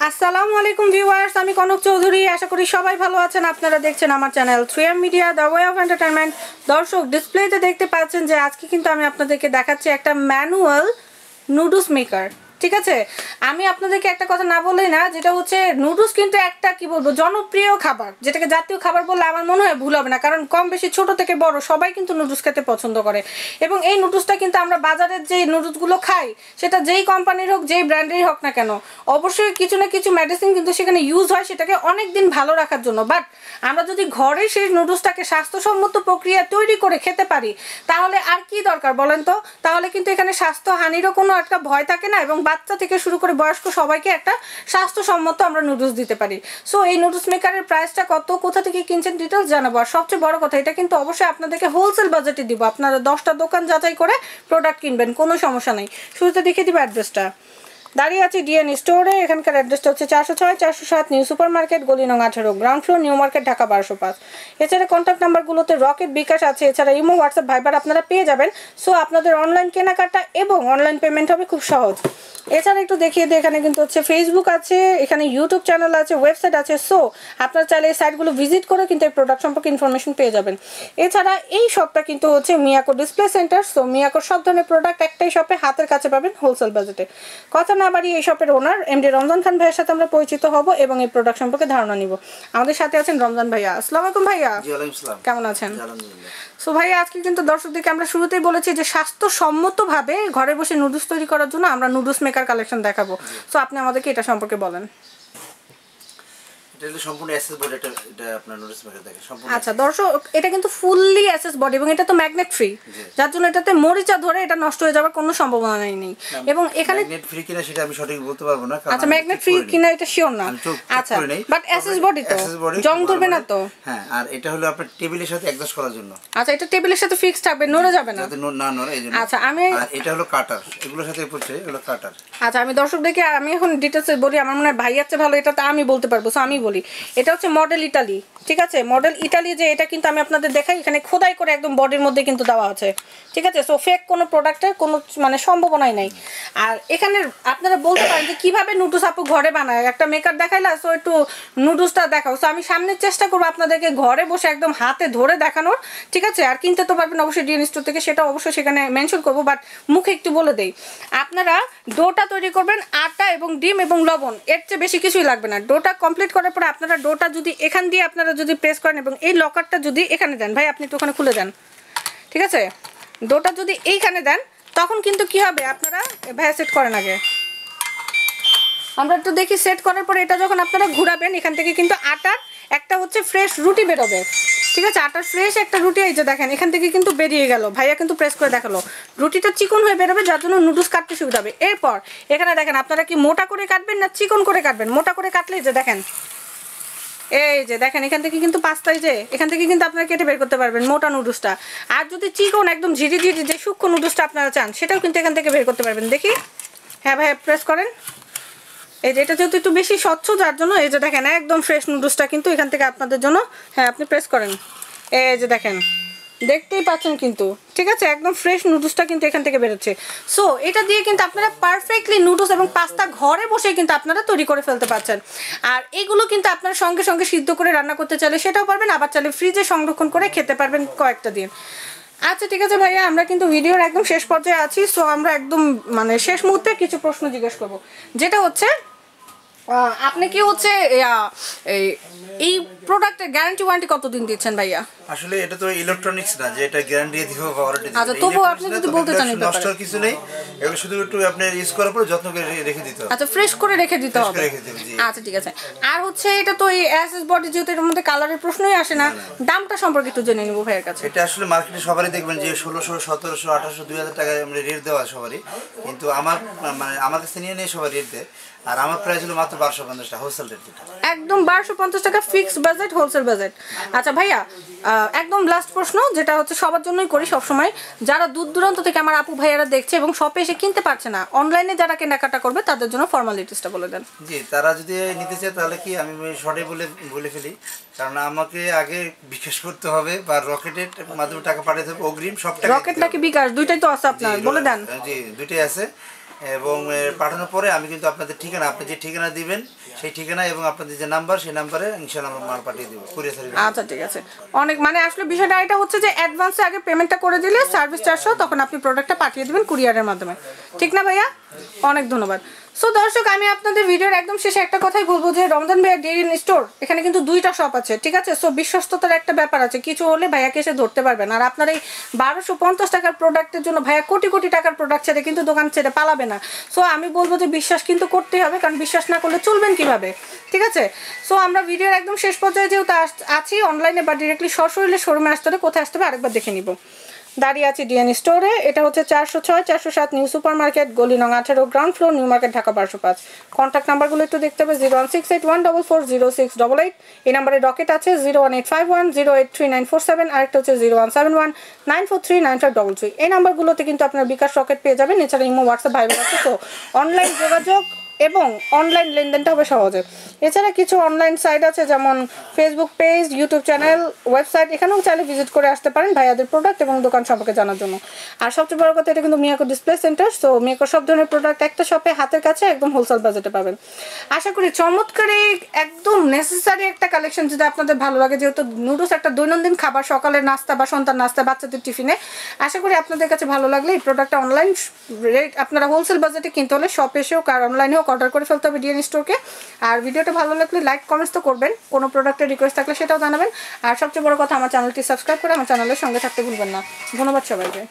আসসালামু আলাইকুম ভিউয়ার্স, আমি কনক চৌধুরী। আশা করি সবাই ভালো আছেন। আপনারা দেখছেন আমার channel 3M media the way of entertainment. দর্শক, ডিসপ্লেতে দেখতে পাচ্ছেন যে আজকে কিন্তু আমি আপনাদেরকে দেখাচ্ছি একটা ম্যানুয়াল নুডলস মেকার। ঠিক আছে, আমি আপনাদেরকে একটা কথা না বললেই না, যেটা হচ্ছে নুডলস কিন্তু একটা কি বলবো জনপ্রিয় খাবার, যেটাকে জাতীয় খাবার বললে আমার মনে হয় ভুল হবে না, কারণ কম বেশি ছোট থেকে বড় সবাই কিন্তু নুডলস খেতে পছন্দ করে। এবং এই নুডলসটা কিন্তু আমরা বাজারের যে নুডলসগুলো খাই, সেটা যেই কোম্পানির হোক যেই ব্র্যান্ডেরই হোক না কেন, অবশ্যই কিছু না কিছু মেডিসিন কিন্তু সেখানে ইউজ হয় সেটাকে অনেক দিন ভালো রাখার জন্য। বাট আমরা যদি ঘরে সেই নুডলসটাকে স্বাস্থ্যসম্মত প্রক্রিয়া তৈরি করে খেতে পারি, তাহলে আর কি দরকার বলেন তো? তাহলে কিন্তু এখানে স্বাস্থ্যহানিরও কোনো একটা ভয় থাকে না, এবং বাচ্চা থেকে শুরু করে বয়স্ক সবাইকে একটা স্বাস্থ্যসম্মত আমরা নুডলস দিতে পারি। সো এই নুডলস মেকারের প্রাইসটা কত, কোথা থেকে কিনছেন, ডিটেলস জানাবো। আর সবচেয়ে বড় কথা, এটা কিন্তু অবশ্যই আপনাদেরকে হোলসেল বাজেটে দিব। আপনারা 10টা দোকান যাচাই করে প্রোডাক্ট কিনবেন, কোনো সমস্যা নেই। শুরুতে দেখিয়ে দিব অ্যাড্রেসটা। দাঁড়িয়ে আছি ডিএন স্টোরে। এখানকার অ্যাড্রেসটা হচ্ছে 406-407 নিউ সুপার মার্কেট, গলি নং 18, ground floor, new market, Dhaka 1205। এছাড়া কন্ট্যাক্ট নাম্বারগুলোতে রকেট, বিকাশ আছে। এছাড়া ইমো, হোয়াটসঅ্যাপ, ভাইবার আপনারা পেয়ে যাবেন। সো আপনাদের অনলাইন কেনাকাটা এবং অনলাইন পেমেন্ট হবে খুব সহজ। এছাড়া একটু দেখিয়ে দিই, এখানে কিন্তু হচ্ছে ফেসবুক আছে, এখানে ইউটিউব চ্যানেল আছে, ওয়েবসাইট আছে। সো আপনারা চাইলে এই সাইটগুলো ভিজিট করে কিন্তু এই প্রোডাক্ট সম্পর্কে ইনফরমেশন পেয়ে যাবেন। এছাড়া এই শপটা কিন্তু হচ্ছে মিয়াকো ডিসপ্লে সেন্টার। সো মিয়াকোর সব ধরনের প্রোডাক্ট একটাই শপে হাতের কাছে পাবেন হোলসেল বাজেটে। কথা না বাড়িয়ে এই শপের ওনার এমডি রমজান খান ভাইয়ের সাথে আমরা পরিচিত হব এবং এই প্রোডাক্ট সম্পর্কে ধারণা নিব। আমাদের সাথে আছেন রমজান ভাইয়া। আসসালামু আলাইকুম ভাইয়া। জি ওয়ালাইকুম আসসালাম। কেমন আছেন? সো ভাইয়া, আজকে কিন্তু দর্শকদেরকে আমরা শুরুতেই বলেছি যে স্বাস্থ্যসম্মতভাবে ঘরে বসে নুডলস তৈরি করার জন্য আমরা নুডলস মেকার কালেকশন দেখাবো। সো আপনি আমাদেরকে এটা সম্পর্কে বলেন। সম্পূর্ণ অ্যাসেস বডি, এটা আপনার নোটিস মেকার দেখে সম্পূর্ণ। আচ্ছা দর্শক, এটা কিন্তু ফুললি অ্যাসেস বডি এবং এটা তো ম্যাগনেট ফ্রি, যার জন্য এটাতে মরিচা ধরে এটা নষ্ট হয়ে যাওয়ার কোনো সম্ভাবনা নেই। এবং এখানে ম্যাগনেট ফ্রি কিনা সেটা আমি সঠিক বলতে পারবো না। আচ্ছা, ম্যাগনেট ফ্রি কিনা এটা শিওর না। আচ্ছা, বাট অ্যাসেস বডি তো জং ধরবে না তো? হ্যাঁ, আর এটা হলো আপনার টেবিলের সাথে অ্যাডজাস্ট করার জন্য। আচ্ছা, এটা টেবিলের সাথে ফিক্স থাকবে, নড়ে যাবে না, যাতে না নড়ে এইজন্য। আচ্ছা, আমি আর এটা হলো কাটার, এগুলোর সাথে পড়ছে এগুলো কাটার। আচ্ছা, আমি দর্শকদেরকে আমি এখন ডিটেইলসে বলি, আমার মনে হয় ভাই আছে ভালো, এটা তো আমি বলতে পারবো। সো আমি বলি, এটা হচ্ছে মডেল ইটালি। ঠিক আছে, মডেল ইটালি যে এটা কিন্তু আমি আপনাদের দেখাই, এখানে খোদাই করে একদম বডির মধ্যে কিন্তু দেওয়া আছে। ঠিক আছে, সো ফেক কোনো প্রোডাক্টের কোনো মানে সম্ভাবনাই নাই। আর এখানে আপনারা বলতে পারেন যে কীভাবে নুডলস আপু ঘরে বানায়, একটা মেকার দেখাইলা, সো একটু নুডলসটা দেখাও। সো আমি সামনের চেষ্টা করবো আপনাদেরকে ঘরে বসে একদম হাতে ধরে দেখানোর। ঠিক আছে, আর কিনতে তো পারবেন অবশ্যই ডিএন স্টোর থেকে, সেটা অবশ্যই সেখানে মেনশন করবো, বাট মুখে একটু বলে দেই। আপনারা ডোটা তৈরি করবেন, আটা এবং ডিম এবং লবণ, এর চেয়ে বেশি কিছুই লাগবে না। ডোটা কমপ্লিট করার পরে আপনারা ডোটা যদি এখান দিয়ে আপনারা যদি প্রেস করেন এবং এই লকারটা যদি এখানে দেন, ভাই আপনি একটু ওখানে খুলে দেন। ঠিক আছে, ডোটা যদি এইখানে দেন তখন কিন্তু কি হবে, আপনারা ভাই সেট করেন আগে, আমরা একটু দেখি। সেট করার পরে এটা যখন আপনারা ঘুরাবেন, এখান থেকে কিন্তু আটার একটা হচ্ছে ফ্রেশ রুটি বেরোবে। ঠিক আছে, আটার ফ্রেশ একটা রুটি, এই যে দেখেন এখান থেকে কিন্তু বেরিয়ে গেল, ভাইয়া কিন্তু প্রেস করে দেখালো। রুটিটা চিকন হয়ে বেরোবে, যার জন্য নুডলস কাটতে সুবিধা হবে। এরপর এখানে দেখেন আপনারা কি মোটা করে কাটবেন না চিকন করে কাটবেন। মোটা করে কাটলে যে দেখেন, এই যে দেখেন এখান থেকে কিন্তু পাস্তায় যে এখান থেকে কিন্তু আপনারা কেটে বের করতে পারবেন মোটা নুডলসটা। আর যদি চিকন একদম ঝিরি ঝিরি যে সূক্ষ্ম নুডলসটা আপনারা চান, সেটাও কিন্তু এখান থেকে বের করতে পারবেন। দেখি, হ্যাঁ ভাইয়া প্রেস করেন। এই যে এটা যেহেতু একটু বেশি স্বচ্ছ, যার জন্য এই যে দেখেন একদম ফ্রেশ নুডলসটা কিন্তু এখান থেকে আপনাদের জন্য, হ্যাঁ আপনি প্রেস করেন, এই যে দেখেন দেখতেই পাচ্ছেন কিন্তু। ঠিক আছে, একদম ফ্রেশ নুডলসটা কিন্তু এখান থেকে বেরোচ্ছে। সো এটা দিয়ে কিন্তু আপনারা পারফেক্টলি নুডলস এবং পাস্তা ঘরে বসে কিন্তু আপনারা তৈরি করে ফেলতে পারছেন। আর এগুলো কিন্তু আপনারা সঙ্গে সঙ্গে সিদ্ধ করে রান্না করতে চাইলে সেটাও পারবেন, আবার চাইলে ফ্রিজে সংরক্ষণ করে খেতে পারবেন কয়েকটা দিন। আচ্ছা ঠিক আছে ভাইয়া, আমরা কিন্তু ভিডিওর একদম শেষ পর্যায়ে আছি। সো আমরা একদম মানে শেষ মুহূর্তে কিছু প্রশ্ন জিজ্ঞেস করবো, যেটা হচ্ছে আপনি কি হচ্ছে এই প্রোডাক্টের গ্যারান্টি ওয়ারেন্টি কতদিন দিচ্ছেন ভাইয়া? আসলে এটা তো ইলেকট্রনিক্স না যে এটা গ্যারান্টি দিব বা ওয়ারেন্টি দিব। আচ্ছা, তবুও আপনি যদি বলতে চান এটা নষ্ট কিছু নেই, এগুলো শুধু একটু আপনি ইউজ করার পর যত্ন করে রেখে দিতে হবে। আচ্ছা, ফ্রেশ করে রেখে দিতে হবে। আচ্ছা ঠিক আছে। আর হচ্ছে এটা তো এই এসএস বডি, যেহেতু এর মধ্যে কালারের প্রশ্নই আসে না, দামটা সম্পর্কে একটু জেনে নিব ভাইয়ের কাছে। এটা আসলে মার্কেটে সবারই দেখবেন যে 1600, 1700, 1800, 2000 টাকা আমরা রেট দেওয়া সবারই, কিন্তু আমার কাছে নিয়ে নিয়ে সবাই রেট দেয়। আর আমার প্রাইস হলো মাত্র 1250 টাকা হোলসেল রেট, একদম 1250 টাকা ফিক্সড বাজেট, হোলসেল বাজেট। আচ্ছা ভাইয়া, একদম লাস্ট প্রশ্ন, যেটা হচ্ছে সবার জন্যই করি সবসময়, যারা দূর দূরান্ত থেকে আমার আপু ভাইয়ারা দেখছে এবং শপে এসে কিনতে পারছে না, অনলাইনে যারা কেনাকাটা করবে তাদের জন্য ফর্মালিটিসটা বলে দেন। জি, তারা যদি নিতে চায় তাহলে কি আমি শর্টে বলে ফেলি, কারণ আমাকে আগে বিকাশ করতে হবে বা রকেটের মাধ্যমে টাকা পাঠাতে হবে অগ্রিম। সব টাকা রকেট নাকি বিকাশ দুইটাই তো আছে আপনার, বলে দেন। জি, দুইটাই আছে। এবং পাঠানোর পরে আমি কিন্তু আপনাদের ঠিকানা, আপনি যে ঠিকানা দিবেন সেই ঠিকানা এবং আপনাদের যে নাম্বার সেই নাম্বারে ইনশাআল্লাহ আমরা মাল পাঠিয়ে দেবো কুরিয়ার সার্ভিস। আচ্ছা ঠিক আছে। অনেক মানে আসলে বিষয়টা এটা হচ্ছে যে অ্যাডভান্সে আগে পেমেন্টটা করে দিলে সার্ভিস চার্জও তখন আপনি প্রোডাক্টটা পাঠিয়ে দেবেন কুরিয়ারের মাধ্যমে, ঠিক না ভাইয়া? অনেক ধন্যবাদ। সো দর্শক, আমি আপনাদের ভিডিওর একদম শেষে একটা কথাই বলবো যে রমজান ভাইয়া ডেইরি স্টোর এখানে কিন্তু 2টা শপ আছে, ঠিক আছে? সো বিশ্বস্ততার একটা ব্যাপার আছে, কিছু হলে ভাইয়াকে এসে ধরতে পারবেন। আর আপনার এই 1250 টাকার প্রোডাক্টের জন্য ভাইয়া কোটি কোটি টাকার প্রোডাক্ট ছেড়ে কিন্তু দোকান ছেড়ে পালাবে না। সো আমি বলবো যে বিশ্বাস কিন্তু করতেই হবে, কারণ বিশ্বাস না করলে চলবেন কিভাবে, ঠিক আছে? সো আমরা ভিডিওর একদম শেষ পর্যায়ে যেহেতু আছি, অনলাইনে বা ডিরেক্টলি সরাসরি শোরুমে আসতে হলে কোথায় আসতে হবে আরেকবার দেখে নিব। দাঁড়িয়ে আছি ডিএন স্টোরে, এটা হচ্ছে 406 407 নিউ সুপার মার্কেট, গলি নং 18, ground floor, new market, Dhaka 1205। Contact নাম্বারগুলো একটু দেখতে হবে, 01681440688। এই নাম্বারে রকেট আছে 01851083947, আরেকটা হচ্ছে 01719439533। এই নাম্বারগুলোতে কিন্তু আপনার বিকাশ রকেট পেয়ে যাবেন। এছাড়া ইমো, হোয়াটসঅ্যাপ, ভাইবার আছে। তো অনলাইন যোগাযোগ এবং অনলাইন লেনদেনটা হবে সহজে। এছাড়া কিছু অনলাইন সাইট আছে, যেমন Facebook page, YouTube channel, website, এখানেও চাইলে ভিজিট করে আসতে পারেন ভাইয়াদের প্রোডাক্ট এবং দোকান সম্পর্কে জানার জন্য। আর সবচেয়ে বড় কথা, এটা কিন্তু Miyako display centre. So Miyako সব ধরনের প্রোডাক্ট একটা শপে হাতের কাছে একদম হোলসেল বাজেটে পাবেন। আশা করি চমৎকার এই একদম নেসেসারি একটা কালেকশন যদি আপনাদের ভালো লাগে, যেহেতু নুডলস একটা দৈনন্দিন খাবার, সকালের নাস্তা বা সন্তান নাস্তা, বাচ্চাদের টিফিনে, আশা করি আপনাদের কাছে ভালো লাগলে এই প্রোডাক্টটা অনলাইন রেট আপনারা হোলসেল বাজেটে কিনতে হলে শপে এসেও আর অনলাইনেও অর্ডার করে ফেলতে হবে ডিএন স্টোরকে। আর ভিডিওটা ভালো লাগলে লাইক কমেন্টস তো করবেন, কোনো প্রোডাক্টের রিকোয়েস্ট থাকলে সেটাও জানাবেন। আর সবচেয়ে বড় কথা, আমার চ্যানেলটি সাবস্ক্রাইব করে আমার চ্যানেলের সঙ্গে থাকতে ভুলবেন না। ধন্যবাদ সবাইকে।